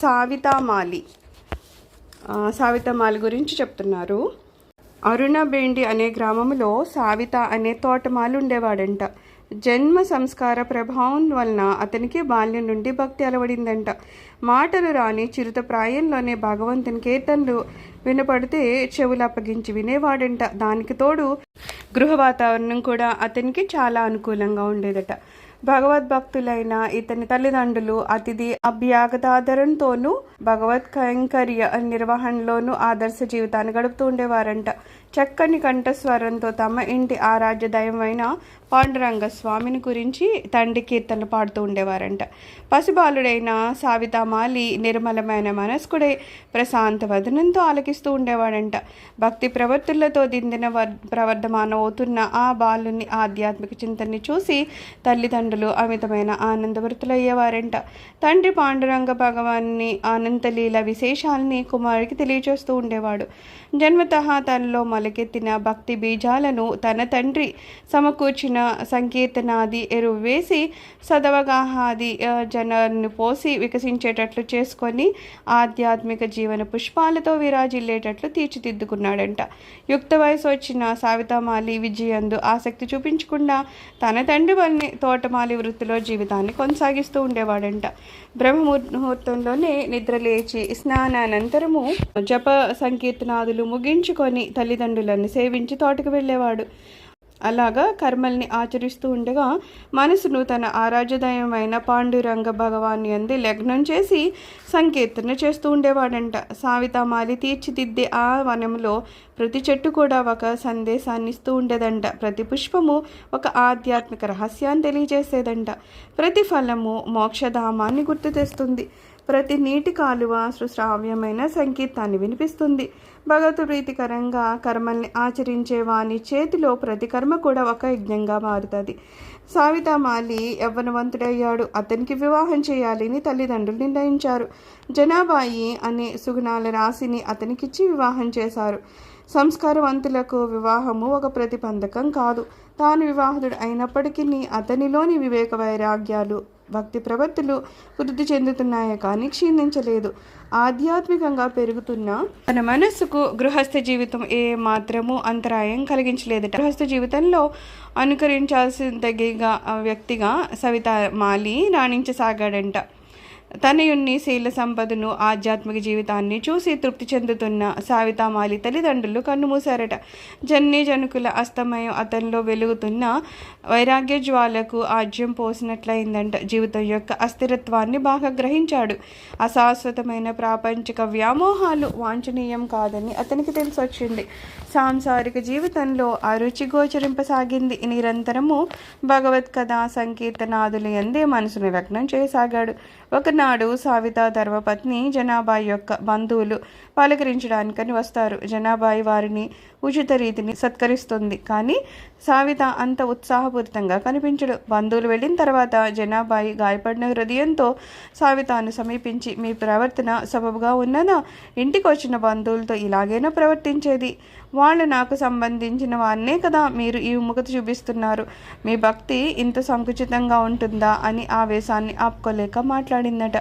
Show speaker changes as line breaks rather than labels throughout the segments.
సావితామాలి సావితామాలి గురించి చెప్తున్నారు. అరుణబేండి అనే గ్రామంలో సావిత అనే తోటమాలి ఉండేవాడంట. జన్మ సంస్కార ప్రభావం వలన అతనికి బాల్యం నుండి భక్తి అలవడిందంట. మాటలు రాని చిరుత ప్రాయంలోనే భగవంతుని కీర్తనలు వినపడితే చెవులు అప్పగించి వినేవాడంట. దానికి తోడు గృహ వాతావరణం కూడా అతనికి చాలా అనుకూలంగా ఉండేదట. భగవద్భక్తులైన ఇతని తల్లిదండ్రులు అతిథి అభ్యాగతాదరంతోనూ భగవత్ కైంకర్య నిర్వహణలోనూ ఆదర్శ జీవితాన్ని గడుపుతూ ఉండేవారంట. చక్కని కంఠస్వరంతో తమ ఇంటి ఆరాధ్య దైవమైన పాండురంగ స్వామిని గురించి తండ్రి కీర్తనలు పాడుతూ ఉండేవారంట. పసిబాలుడైన సావితామాలి నిర్మలమైన మనస్కుడై ప్రశాంత వదనంతో ఆలకిస్తూ ఉండేవాడంట. భక్తి ప్రవృత్తులతో దిందిన ప్రవర్ధమానం అవుతున్న ఆ బాలుని ఆధ్యాత్మిక చింతనని చూసి తల్లిదండ్రులు అమితమైన ఆనందభరితులయ్యేవారంట. తండ్రి పాండురంగ భగవాన్ని అనంతలీల విశేషాలని కుమారుడికి తెలియచేస్తూ ఉండేవాడు. జన్మతః తనలో మొలకెత్తిన భక్తి బీజాలను తన తండ్రి సమకూర్చిన సంకీర్తనాది ఎరువు వేసి సదవగాహాది జనాన్ని పోసి వికసించేటట్లు చేసుకొని ఆధ్యాత్మిక జీవన పుష్పాలతో విరాజిల్లేటట్లు తీర్చిదిద్దుకున్నాడంట. యుక్త వయసు వచ్చిన సావితామాలి విజయందు ఆసక్తి చూపించకుండా తన తండ్రి వల్లనే తోటమాలి వృత్తిలో జీవితాన్ని కొనసాగిస్తూ ఉండేవాడంట. బ్రహ్మముహూర్తంలోనే నిద్రలేచి స్నానానంతరము జప సంకీర్తనాదులు ముగించుకొని తల్లిదండ్రులను సేవించి తోటకు వెళ్ళేవాడు. అలాగా కర్మల్ని ఆచరిస్తూ ఉండగా మనసును తన ఆరాధ్యదైవమైన పాండురంగ భగవాన్ని అంది లగ్నం చేసి సంకీర్తన చేస్తూ ఉండేవాడంట. సావితామాలి తీర్చిదిద్దే ఆ వనంలో ప్రతి చెట్టు కూడా ఒక సందేశాన్ని ఇస్తూ ఉండేదంట. ప్రతి పుష్పము ఒక ఆధ్యాత్మిక రహస్యాన్ని తెలియజేసేదంట. ప్రతి ఫలము మోక్షధామాన్ని గుర్తు తెస్తుంది. ప్రతి నీటి కాలువ సుశ్రావ్యమైన సంకీర్తాన్ని వినిపిస్తుంది. భగవత్ ప్రీతికరంగా కర్మల్ని ఆచరించే వాని చేతిలో ప్రతి కర్మ కూడా ఒక యజ్ఞంగా మారుతుంది. సావితామాలి యవ్వనవంతుడయ్యాడు. అతనికి వివాహం చేయాలని తల్లిదండ్రులు నిర్ణయించారు. జనాబాయి అనే సుగుణాల రాశిని అతనికిచ్చి వివాహం చేశారు. సంస్కారవంతులకు వివాహము ఒక ప్రతిబంధకం కాదు. తాను వివాహితుడు అయినప్పటికీ అతనిలోని వివేక వైరాగ్యాలు భక్తి ప్రవృత్తులు వృద్ధి చెందుతున్నాయే కానీ క్షీణించలేదు. ఆధ్యాత్మికంగా పెరుగుతున్న తన మనస్సుకు గృహస్థ జీవితం ఏ మాత్రము అంతరాయం కలిగించలేదట. గృహస్థ జీవితంలో అనుకరించాల్సిన వ్యక్తిగా సావితామాలి రాణించసాగాడంట. తనయుణ్ణి శీల సంపదను ఆధ్యాత్మిక జీవితాన్ని చూసి తృప్తి చెందుతున్న సావితామాలి తల్లిదండ్రులు కన్నుమూశారట. జనుకుల అస్తమయం అతనిలో వెలుగుతున్న వైరాగ్య జ్వాలకు ఆజ్యం పోసినట్లయిందంట. జీవితం యొక్క అస్థిరత్వాన్ని బాగా గ్రహించాడు. అశాశ్వతమైన ప్రాపంచిక వ్యామోహాలు వాంఛనీయం కాదని అతనికి తెలిసొచ్చింది. సాంసారిక జీవితంలో అరుచి గోచరింపసాగింది. నిరంతరము భగవత్ కథా సంకీర్తనాదుల యందే మనసును లగ్నం చేయసాగాడు. ఒకనాడు సావిత ధర్మపత్ని జనాబాయి యొక్క బంధువులు పలకరించడానికని వస్తారు. జనాబాయి వారిని ఉచిత రీతిని సత్కరిస్తుంది. కానీ సావిత అంత ఉత్సాహపూరితంగా కనిపించడు. బంధువులు వెళ్ళిన తర్వాత జనాబాయి గాయపడిన హృదయంతో సావితను సమీపించి, మీ ప్రవర్తన సబబుగా ఉన్నదా? ఇంటికి వచ్చిన బంధువులతో ఇలాగైనా ప్రవర్తించేది? వాళ్ళు నాకు సంబంధించిన వారినే కదా మీరు ఈ విముఖత చూపిస్తున్నారు. మీ భక్తి ఇంత సంకుచితంగా ఉంటుందా అని ఆవేశాన్ని ఆపుకోలేక మాట్లాడిందట.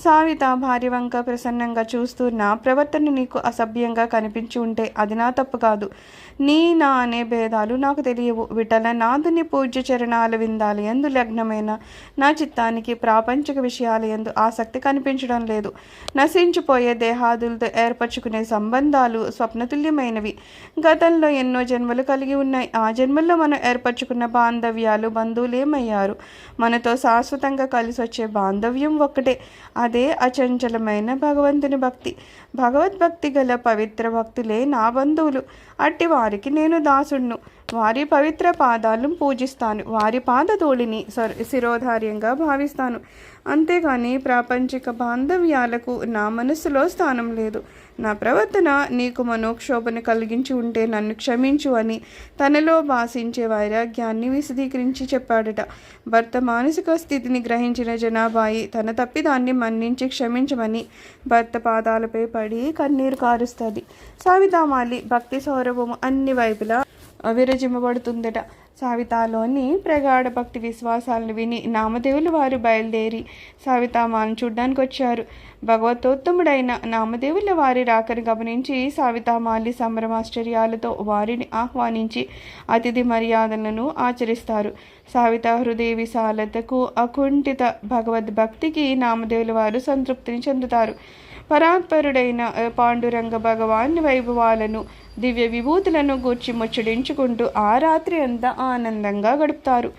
సావిత భార్య వంక ప్రసన్నంగా చూస్తున్న ప్రవర్తన నీకు అసభ్యంగా కనిపించి ఉంటే అది నా తప్పు కాదు. నా అనే భేదాలు నాకు తెలియవు. విఠల నాథుని పూజ్య చరణాల విందాలు ఎందు లగ్నమైన నా చిత్తానికి ప్రాపంచిక విషయాల ఎందు ఆసక్తి కనిపించడం లేదు. నశించిపోయే దేహాదులతో ఏర్పరచుకునే సంబంధాలు స్వప్నతుల్యమైనవి. గతంలో ఎన్నో జన్మలు కలిగి ఉన్నాయి. ఆ జన్మల్లో మనం ఏర్పరచుకున్న బాంధవ్యాలు బంధువులేమయ్యారు. మనతో శాశ్వతంగా కలిసి వచ్చే బాంధవ్యం ఒక్కటే. అదే అచంచలమైన భగవంతుని భక్తి. భగవద్భక్తి గల పవిత్ర భక్తులే నా బంధువులు. అట్టి వారికి నేను దాసుడును. వారి పవిత్ర పాదాలను పూజిస్తాను. వారి పాదధూళిని శిరోధార్యంగా భావిస్తాను. అంతేగాని ప్రాపంచిక బాంధవ్యాలకు నా మనస్సులో స్థానం లేదు. నా ప్రవర్తన నీకు మనోక్షోభను కలిగించి ఉంటే నన్ను క్షమించు అని తనలో భాషించే వైరాగ్యాన్ని విశదీకరించి చెప్పాడట. భర్త మానసిక స్థితిని గ్రహించిన జనాబాయి తన తప్పిదాన్ని మన్నించి క్షమించమని భర్త పాదాలపై పడి కన్నీరు కారుస్తుంది. సావితామాలి భక్తి సౌరభము అన్ని వైపులా విరజిమ్మబడుతుందట. సావితాలోని ప్రగాఢ భక్తి విశ్వాసాలను విని నామదేవులు వారు బయలుదేరి సావితామాలను చూడ్డానికి వచ్చారు. భగవతోత్తముడైన నామదేవుల వారి రాకను గమనించి సావితామాలి సంభ్రమాశ్చర్యాలతో వారిని ఆహ్వానించి అతిథి మర్యాదలను ఆచరిస్తారు. సావిత హృదయ విశాలతకు అకుంఠిత భగవద్భక్తికి నామదేవుల వారు సంతృప్తిని చెందుతారు. పరాత్పరుడైన పాండురంగ భగవాన్ వైభవాలను దివ్య విభూతులను గూర్చి ముచ్చడించుకుంటూ ఆ రాత్రి అంతా ఆనందంగా గడుపుతారు.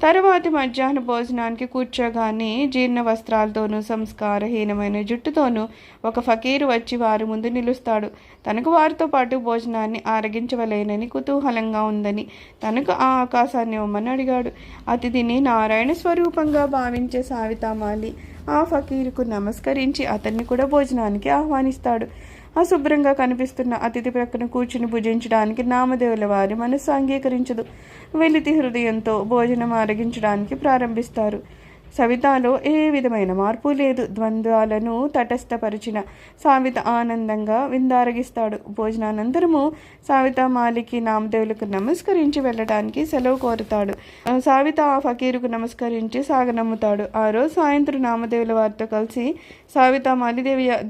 తరువాతి మధ్యాహ్న భోజనానికి కూర్చోగానే జీర్ణ వస్త్రాలతోనూ సంస్కారహీనమైన జుట్టుతోనూ ఒక ఫకీరు వచ్చి వారి ముందు నిలుస్తాడు. తనకు వారితో పాటు భోజనాన్ని ఆరగించవలేనని కుతూహలంగా ఉందని తనకు ఆ అవకాశాన్ని ఇవ్వమని అడిగాడు. అతిథిని నారాయణ స్వరూపంగా భావించే సావితామాలి ఆ ఫకీరుకు నమస్కరించి అతన్ని కూడా భోజనానికి ఆహ్వానిస్తాడు. అశుభ్రంగా కనిపిస్తున్న అతిథి ప్రక్కన కూర్చుని భుజించడానికి నామదేవుల వారి మనస్సు అంగీకరించదు. వెలితి హృదయంతో భోజనం ఆరగించడానికి ప్రారంభిస్తారు. సవితాలో ఏ విధమైన మార్పు లేదు. ద్వంద్వాలను తటస్థపరిచిన సావిత ఆనందంగా విందారగిస్తాడు. భోజనానంతరము సావితామాలికి నామదేవులకు నమస్కరించి వెళ్ళటానికి సెలవు కోరుతాడు. సావిత ఆ ఫకీరుకు నమస్కరించి సాగనమ్ముతాడు. ఆ రోజు సాయంత్రం నామదేవుల వారితో కలిసి సావితామాలి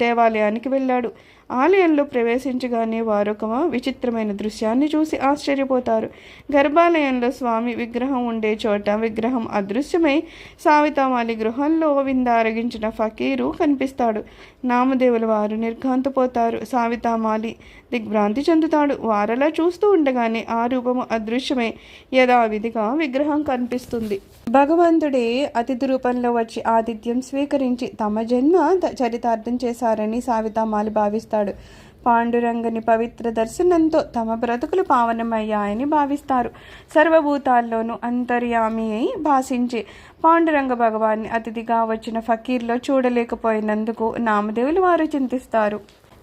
దేవాలయానికి వెళ్ళాడు. ఆలయంలో ప్రవేశించగానే వారొక విచిత్రమైన దృశ్యాన్ని చూసి ఆశ్చర్యపోతారు. గర్భాలయంలో స్వామి విగ్రహం ఉండే చోట విగ్రహం అదృశ్యమై సావితామాలి గృహంలో విందారగించిన ఫకీరు కనిపిస్తాడు. నామదేవుల వారు నిర్ఘాంతపోతారు. సావితామాలి దిగ్భ్రాంతి చెందుతాడు. వారలా చూస్తూ ఉండగానే ఆ రూపము అదృశ్యమై యథావిధిగా విగ్రహం కనిపిస్తుంది. భగవంతుడే అతిథి రూపంలో వచ్చి ఆతిథ్యం స్వీకరించి తమ జన్మ చరితార్థం చేశారని సావితామాలి భావిస్తాడు. పాండురంగని పవిత్ర దర్శనంతో తమ బ్రతుకులు పావనమయ్యాయని భావిస్తారు. సర్వభూతాల్లోనూ అంతర్యామి అయి భాషించి పాండురంగ భగవాన్ని అతిథిగా వచ్చిన ఫకీర్లో చూడలేకపోయినందుకు నామదేవులు వారు చింతిస్తారు.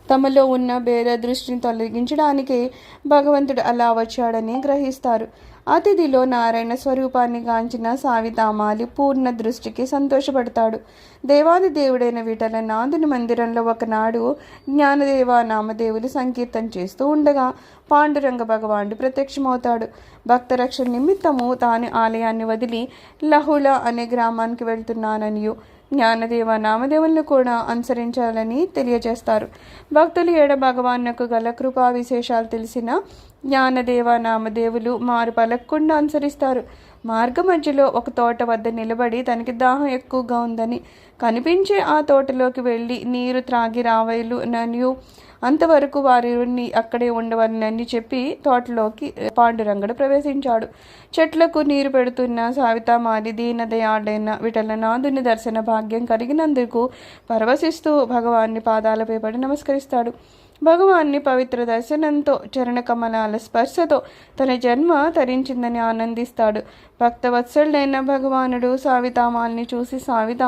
తమలో ఉన్న భేద దృష్టిని తొలగించడానికే భగవంతుడు అలా వచ్చాడని గ్రహిస్తారు. అతిథిలో నారాయణ స్వరూపాన్ని గాంచిన సావితామాలి పూర్ణ దృష్టికి సంతోషపడతాడు. దేవాది దేవుడైన విఠల నాథుని మందిరంలో ఒకనాడు జ్ఞానదేవ నామదేవులు సంకీర్తన చేస్తూ ఉండగా పాండురంగ భగవానుడు ప్రత్యక్షమవుతాడు. భక్తరక్షణ నిమిత్తము తాను ఆలయాన్ని వదిలి లహుల అనే గ్రామానికి వెళ్తున్నాననియు జ్ఞానదేవ నామదేవులను కూడా అనుసరించాలని తెలియజేస్తారు. భక్తులు ఏడ భగవానుకు గల కృపా విశేషాలు తెలిసిన జ్ఞానదేవ నామదేవులు మారు పలకకుండా అనుసరిస్తారు. మార్గ మధ్యలో ఒక తోట వద్ద నిలబడి తనకి దాహం ఎక్కువగా ఉందని కనిపించే ఆ తోటలోకి వెళ్ళి నీరు త్రాగి రావైలు నన్యు అంతవరకు వారిని అక్కడే ఉండవలనని చెప్పి తోటలోకి పాండురంగడు ప్రవేశించాడు. చెట్లకు నీరు పెడుతున్న సావితామాలి దీనదయాడైన విఠలనాథుని దర్శన భాగ్యం కలిగినందుకు పరవశిస్తూ భగవాన్ని పాదాలపై పడి నమస్కరిస్తాడు. భగవాన్ని పవిత్ర దర్శనంతో చరణ కమలాల స్పర్శతో తన జన్మ తరించిందని ఆనందిస్తాడు. భక్తవత్సలుడైన భగవానుడు సావితామాలిని చూసి సావిత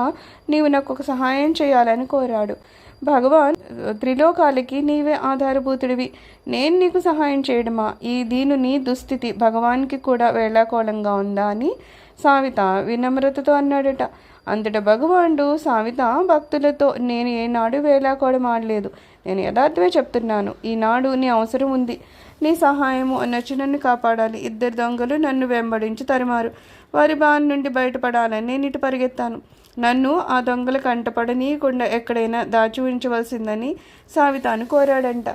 నీవు నాకు ఒక సహాయం చేయాలని కోరాడు. భగవాన్ త్రిలోకాలకి నీవే ఆధారభూతుడివి, నేను నీకు సహాయం చేయడమా? ఈ దీనుని దుస్థితి భగవాన్కి కూడా వేళాకోళంగా ఉందా అని సావిత వినమ్రతతో అన్నాడట. అంతటా భగవానుడు సావిత భక్తులతో నేను ఏనాడు వేళాకోళం ఆడలేదు, నేను యథార్థమే చెప్తున్నాను. ఈనాడు నీ అవసరం ఉంది, నీ సహాయము అనొచ్చి నన్ను కాపాడాలి. 2 దొంగలు నన్ను వెంబడించి తరిమారు. వారి బారి నుండి బయటపడాలని నేను ఇటు పరిగెత్తాను. నన్ను ఆ దొంగల కంటపడనీయకుండా ఎక్కడైనా దాచి ఉంచవలసిందని సావితాను కోరాడంట.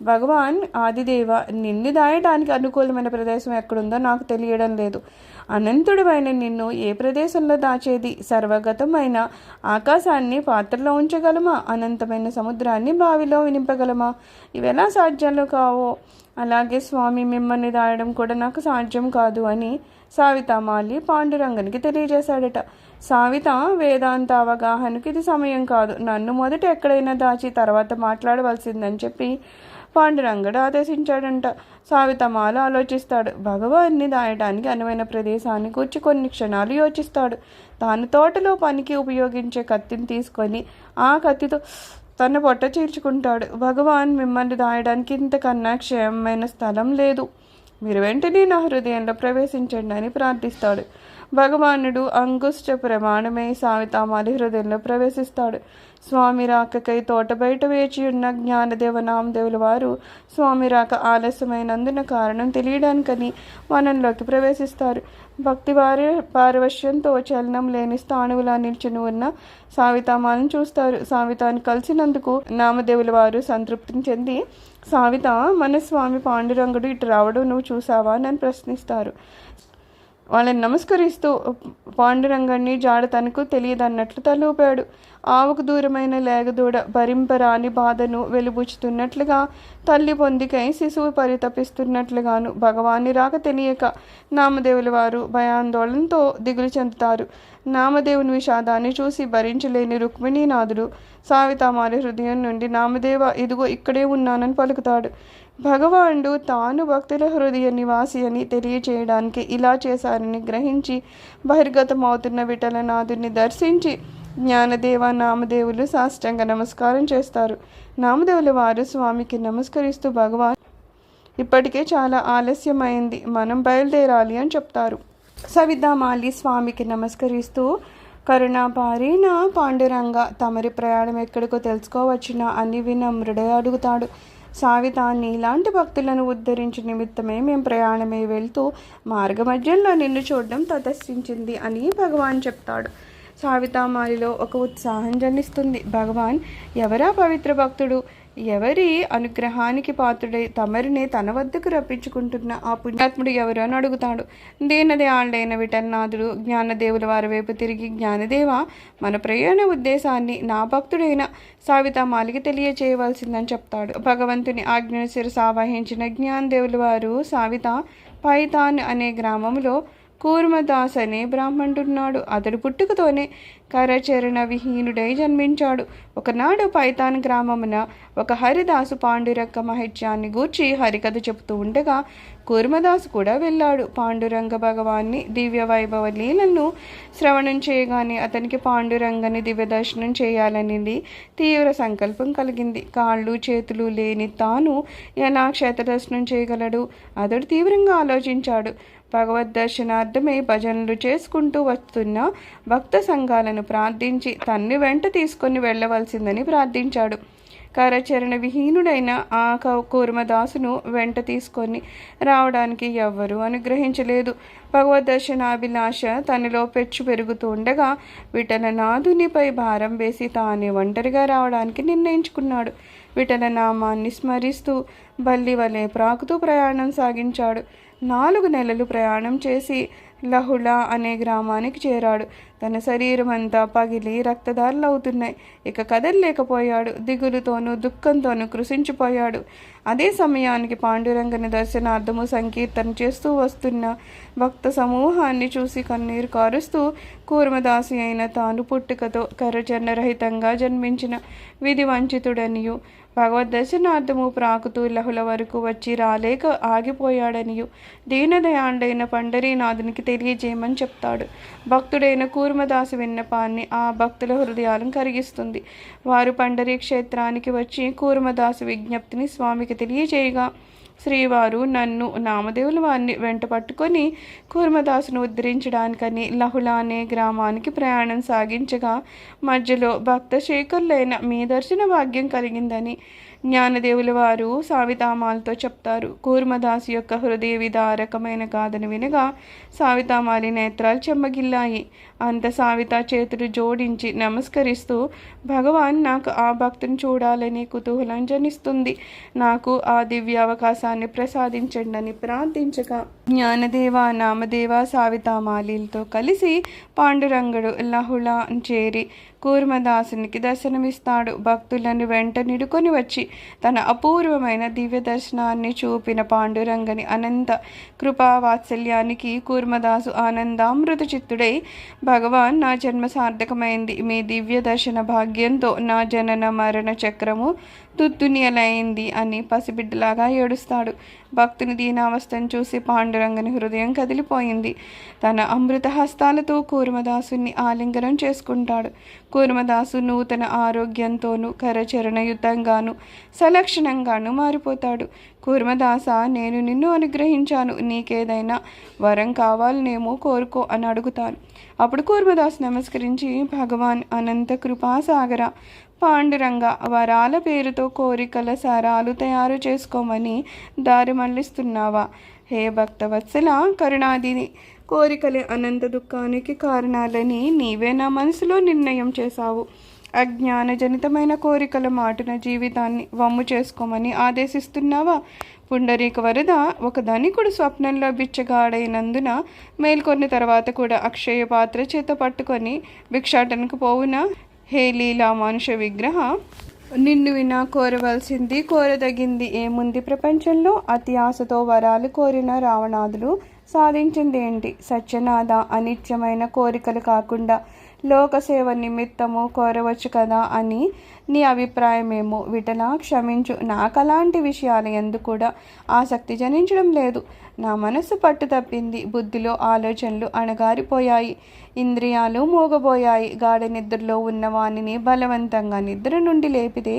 భగవాన్ ఆదిదేవ, నిన్ను దాయడానికి అనుకూలమైన ప్రదేశం ఎక్కడుందో నాకు తెలియడం లేదు. అనంతుడమైన నిన్ను ఏ ప్రదేశంలో దాచేది? సర్వగతమైన ఆకాశాన్ని పాత్రలో ఉంచగలమా? అనంతమైన సముద్రాన్ని బావిలో వినింపగలమా? ఇవెలా సాధ్యాలు కావో అలాగే స్వామి మిమ్మల్ని దాయడం కూడా నాకు సాధ్యం కాదు అని సావితామాలి పాండురంగనికి తెలియజేశాడట. సావిత వేదాంత అవగాహనకి ఇది సమయం కాదు, నన్ను మొదట ఎక్కడైనా దాచి తర్వాత మాట్లాడవలసిందని చెప్పి పాండురంగడు ఆదేశించాడంట. సావితమాల ఆలోచిస్తాడు. భగవాన్ని దాయడానికి అనువైన ప్రదేశాన్ని కూర్చి కొన్ని క్షణాలు యోచిస్తాడు. తాను తోటలో పనికి ఉపయోగించే కత్తిని తీసుకొని ఆ కత్తితో తన పొట్ట చీల్చుకుంటాడు. భగవాన్ మిమ్మల్ని దాయడానికి ఇంతకన్నా క్షేమమైన స్థలం లేదు. మీరు వెంటనే నా హృదయంలో ప్రవేశించండి అని ప్రార్థిస్తాడు. భగవానుడు అంగుష్ట ప్రమాణమై సావితామాలి హృదయంలో ప్రవేశిస్తాడు. స్వామి రాకకై తోట బయట వేచి ఉన్న జ్ఞానదేవ నామదేవుల వారు స్వామి రాక ఆలస్యమైనందున కారణం తెలియడానికని వనంలోకి ప్రవేశిస్తారు. భక్తి పారవశ్యంతో చలనం లేని స్థాణువులా నిల్చుని ఉన్న సావితామాలను చూస్తారు. సావితాన్ని కలిసినందుకు నామదేవుల వారు సంతృప్తిని చెంది, సావిత, మన స్వామి పాండురంగుడు ఇటు రావడం నువ్వు చూసావా అని ప్రశ్నిస్తారు. వాళ్ళని నమస్కరిస్తూ పాండురంగణ్ణి జాడ తనకు తెలియదన్నట్లు తలూపాడు. ఆవుకు దూరమైన లేగదూడ భరింపరాని బాధను వెలుబుచ్చుతున్నట్లుగా, తల్లి పొందికై శిశువు పరితపిస్తున్నట్లుగాను భగవాన్ని రాక తెలియక నామదేవుల వారు భయాందోళనతో దిగులు చెందుతారు. నామదేవుని విషాదాన్ని చూసి భరించలేని రుక్మిణీనాథుడు సావితామాలి హృదయం నుండి, నామదేవ, ఇదిగో ఇక్కడే ఉన్నానని పలుకుతాడు. భగవానుడు తాను భక్తుల హృదయ నివాసి అని తెలియచేయడానికి ఇలా చేశారని గ్రహించి బహిర్గతమవుతున్న విఠలనాథుని దర్శించి జ్ఞానదేవ నామదేవులు సాష్టాంగ నమస్కారం చేస్తారు. నామదేవుల వారు స్వామికి నమస్కరిస్తూ, భగవాన్, ఇప్పటికే చాలా ఆలస్యమైంది, మనం బయలుదేరాలి అని చెప్తారు. సవితామాలి స్వామికి నమస్కరిస్తూ, కరుణాపారీన పాండురంగ, తమరి ప్రయాణం ఎక్కడికో తెలుసుకోవచ్చునా అని వినమ్రుడే అడుగుతాడు. సావిత, నీలాంటి భక్తులను ఉద్ధరించే నిమిత్తమే మేము ప్రయాణమై వెళ్తూ మార్గమధ్యంలో నిన్ను చూడడం తటస్థించింది అని భగవాన్ చెప్తాడు. సావితామాలిలో ఒక ఉత్సాహం జనిస్తుంది. భగవాన్, ఎవరా పవిత్ర భక్తుడు, ఎవరి అనుగ్రహానికి పాత్రుడై తమరిని తన వద్దకు రప్పించుకుంటున్న ఆ పుణ్యాత్ముడు ఎవరు అని అడుగుతాడు. దీనదయాళుడైన విఠలనాథుడు జ్ఞానదేవుల వారి వైపు తిరిగి, జ్ఞానదేవ, మన ప్రయాణ ఉద్దేశాన్ని నా భక్తుడైన సావితామాలికి తెలియచేయవలసిందని చెప్తాడు. భగవంతుని ఆజ్ఞను శిరసావహించిన జ్ఞానదేవుల వారు సావిత, పైతాన్ అనే గ్రామంలో కూర్మదాస్ అనే బ్రాహ్మణుడున్నాడు. అతడు పుట్టుకతోనే కరచరణ విహీనుడై జన్మించాడు. ఒకనాడు పైతాన్ గ్రామమున ఒక హరిదాసు పాండురంగ మహత్యాన్ని గూర్చి హరికథ చెబుతూ ఉండగా కూర్మదాసు కూడా వెళ్ళాడు. పాండురంగ భగవాన్ని దివ్య వైభవ లీలను శ్రవణం చేయగానే అతనికి పాండురంగని దివ్య దర్శనం చేయాలనేది తీవ్ర సంకల్పం కలిగింది. కాళ్ళు చేతులు లేని తాను ఎలా క్షేత్ర దర్శనం చేయగలడు? అతడు తీవ్రంగా ఆలోచించాడు. భగవద్ దర్శనార్థమై భజనలు చేసుకుంటూ వస్తున్న భక్త సంఘాలను ప్రార్థించి తన్ని వెంట తీసుకొని వెళ్ళవలసిందని ప్రార్థించాడు. కరచరణ విహీనుడైన ఆ కూర్మదాసును వెంట తీసుకొని రావడానికి ఎవ్వరూ అనుగ్రహించలేదు. భగవద్ దర్శనాభిలాష తనలో పెచ్చు పెరుగుతూ ఉండగా విఠలనాథునిపై భారం వేసి తానే ఒంటరిగా రావడానికి నిర్ణయించుకున్నాడు. విఠలనామాన్ని స్మరిస్తూ బల్లి వలె ప్రాకుతూ ప్రయాణం సాగించాడు. 4 నెలలు ప్రయాణం చేసి లహుళ అనే గ్రామానికి చేరాడు. తన శరీరం అంతా పగిలి రక్తదారులు అవుతున్నాయి. ఇక కదలలేకపోయాడు. దిగులుతోనూ దుఃఖంతోనూ కృషించిపోయాడు. అదే సమయానికి పాండురంగని దర్శనార్థము సంకీర్తన చేస్తూ వస్తున్న భక్త సమూహాన్ని చూసి కన్నీరు కారుస్తూ కూర్మదాసి అయిన తాను పుట్టుకతో కరచరణరహితంగా జన్మించిన విధి వంచితుడనియు, భగవద్ దర్శనార్థము ప్రాకుతూ లహుల వరకు వచ్చి రాలేక ఆగిపోయాడనియు దీనదయాండైన పండరీనాథునికి తెలియజేయమని చెప్తాడు. భక్తుడైన కూర్మదాసు విన్నపాన్ని ఆ భక్తుల హృదయాలను కరిగిస్తుంది. వారు పండరీ క్షేత్రానికి వచ్చి కూర్మదాసు విజ్ఞప్తిని స్వామికి తెలియజేయగా శ్రీవారు నన్ను నామదేవుల వారిని వెంట పట్టుకొని కూర్మదాసును ఉద్ధరించడానికని లహుళ అనే గ్రామానికి ప్రయాణం సాగించగా మధ్యలో భక్త శేఖరులైన మీ దర్శన భాగ్యం కలిగిందని జ్ఞానదేవుల వారు సావితామాలతో చెప్తారు. కూర్మదాసు యొక్క హృదయ విదారకమైన గాథను వినగా సావితామాలి నేత్రాలు చెమ్మగిల్లాయి. అంత సావిత చేతులు జోడించి నమస్కరిస్తూ, భగవాన్, నాకు ఆ భక్తుని చూడాలని కుతూహలం జనిస్తుంది, నాకు ఆ దివ్య అవకాశాన్ని ప్రసాదించండి అని ప్రార్థించగా జ్ఞానదేవ నామదేవ సావితామాలిలతో కలిసి పాండురంగుడు లహుళ చేరి కూర్మదాసునికి దర్శనమిస్తాడు. భక్తులను వెంట నిడుకొని వచ్చి తన అపూర్వమైన దివ్య దర్శనాన్ని చూపిన పాండురంగని అనంత కృపా వాత్సల్యానికి కూర్మదాసు ఆనందామృత చిత్తుడై, భగవాన్, నా జన్మ సార్థకమైంది. మీ దివ్య దర్శన భాగ్యంతో నా జనన మరణ చక్రము తుత్తునియలైంది అని పసిబిడ్డలాగా ఏడుస్తాడు. భక్తుని దీనావస్థను చూసి పాండురంగని హృదయం కదిలిపోయింది. తన అమృత హస్తాలతో కూర్మదాసుని ఆలింగనం చేసుకుంటాడు. కూర్మదాసు నూతన ఆరోగ్యంతోనూ కరచరణయుతంగాను సలక్షణంగాను మారిపోతాడు. కూర్మదాస, నేను నిన్ను అనుగ్రహించాను, నీకేదైనా వరం కావాలనేమో కోరుకో అని అడుగుతాను. అప్పుడు కూర్మదాస్ నమస్కరించి, భగవాన్ అనంత కృపాసాగర, పాండురంగ, వరాల పేరుతో కోరికల సరాలు తయారు చేసుకోమని దారి మళ్లిస్తున్నావా? హే భక్తవత్సల, కరుణాదిని, కోరికలే అనంత దుఃఖానికి కారణాలని నీవే నా మనసులో నిర్ణయం చేశావు. అజ్ఞానజనితమైన కోరికల మాటున జీవితాన్ని వమ్ము చేసుకోమని ఆదేశిస్తున్నావా? పుండరీక వరద, ఒక ధనికుడు స్వప్నంలో బిచ్చగాడైనందున మేల్కొన్న తర్వాత కూడా అక్షయ పాత్ర చేత పట్టుకొని భిక్షాటనకు పోవునా? హే లీలా మనుష్య విగ్రహ, నిన్ను వినా కోరవలసింది కోరదగింది ఏముంది ప్రపంచంలో? అతి ఆశతో వరాలు కోరిన రావణాదులు సాధించిందేంటి? సత్యనాథ, అనిత్యమైన కోరికలు కాకుండా లోకసేవ నిమిత్తము కోరవచ్చు కదా అని నీ అభిప్రాయమేమో. విఠల, క్షమించు, నాకు అలాంటి విషయాల యందు కూడా ఆసక్తి జనించడం లేదు. నా మనసు పట్టు తప్పింది, బుద్ధిలో ఆలోచనలు అణగారిపోయాయి, ఇంద్రియాలు మూగబోయాయి. గాఢ నిద్రలో ఉన్న వానిని బలవంతంగా నిద్ర నుండి లేపితే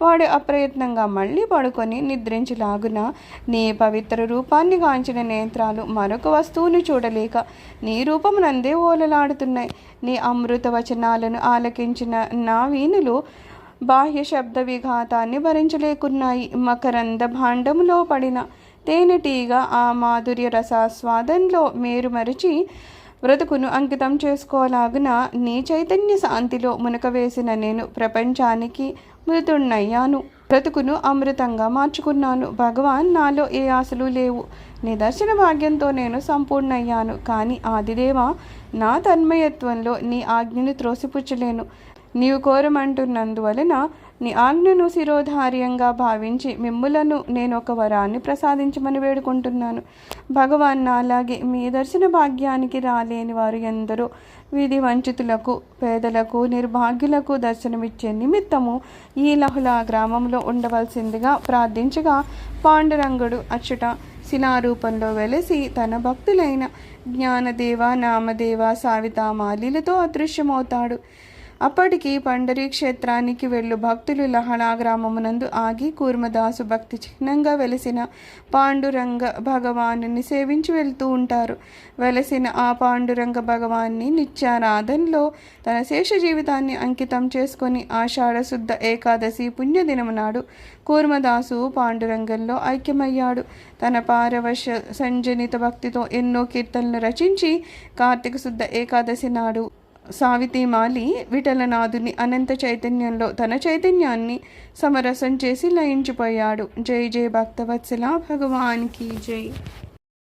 వాడు అప్రయత్నంగా మళ్ళీ పడుకొని నిద్రించలాగున నీ పవిత్ర రూపాన్ని గాంచిన నేత్రాలు మరొక వస్తువును చూడలేక నీ రూపమునందే ఓలలాడుతున్నాయి. నీ అమృత వచనాలను ఆలకించిన నా వీణులు బాహ్య శబ్ద విఘాతాన్ని భరించలేకున్నాయి. మకరంద భాండములో పడిన తేనెటీగ ఆ మాధుర్య రసాస్వాదంలో మేరు మరిచి బ్రతుకును అంకితం చేసుకోలాగున నీ చైతన్య శాంతిలో మునక వేసిన నేను ప్రపంచానికి మృతుణ్ణయ్యాను. బ్రతుకును అమృతంగా మార్చుకున్నాను. భగవాన్, నాలో ఏ ఆశలు లేవు. నీ దర్శన భాగ్యంతో నేను సంపూర్ణయ్యాను. కానీ ఆదిదేవా, నా తన్మయత్వంలో నీ ఆజ్ఞను త్రోసిపుచ్చలేను. నీవు కోరమంటున్నందువలన నీ ఆజ్ఞను శిరోధార్యంగా భావించి మిమ్ములను నేను ఒక వరాన్ని ప్రసాదించమని వేడుకుంటున్నాను. భగవాన్, అలాగే మీ దర్శన భాగ్యానికి రాలేని వారు ఎందరో విధి వంచితులకు, పేదలకు, నిర్భాగ్యులకు దర్శనమిచ్చే నిమిత్తము ఈ లహులా గ్రామంలో ఉండవలసిందిగా ప్రార్థించగా పాండురంగుడు అచ్యుట శిలారూపంలో వెలసి తన భక్తులైన జ్ఞానదేవ, నామదేవ, సావితామాలీలతో అదృశ్యమవుతాడు. అప్పటికి పండరీ క్షేత్రానికి వెళ్ళు భక్తులు లహళా గ్రామమునందు ఆగి కూర్మదాసు భక్తి చిహ్నంగా వెలసిన పాండురంగ భగవాను సేవించి వెళ్తూ ఉంటారు. వెలసిన ఆ పాండురంగ భగవాన్ని నిత్యారాధనలో తన శేష జీవితాన్ని అంకితం చేసుకొని ఆషాఢ శుద్ధ ఏకాదశి పుణ్యదినము నాడు కూర్మదాసు పాండురంగంలో ఐక్యమయ్యాడు. తన పారవశ సంజనిత భక్తితో ఎన్నో కీర్తనలు రచించి కార్తీక శుద్ధ ఏకాదశి నాడు సావితీమాలి విఠలనాథుని అనంత చైతన్యంలో తన చైతన్యాన్ని సమరసం చేసి లయించిపోయాడు. జై జై భక్తవత్సల, భగవాన్కి జై.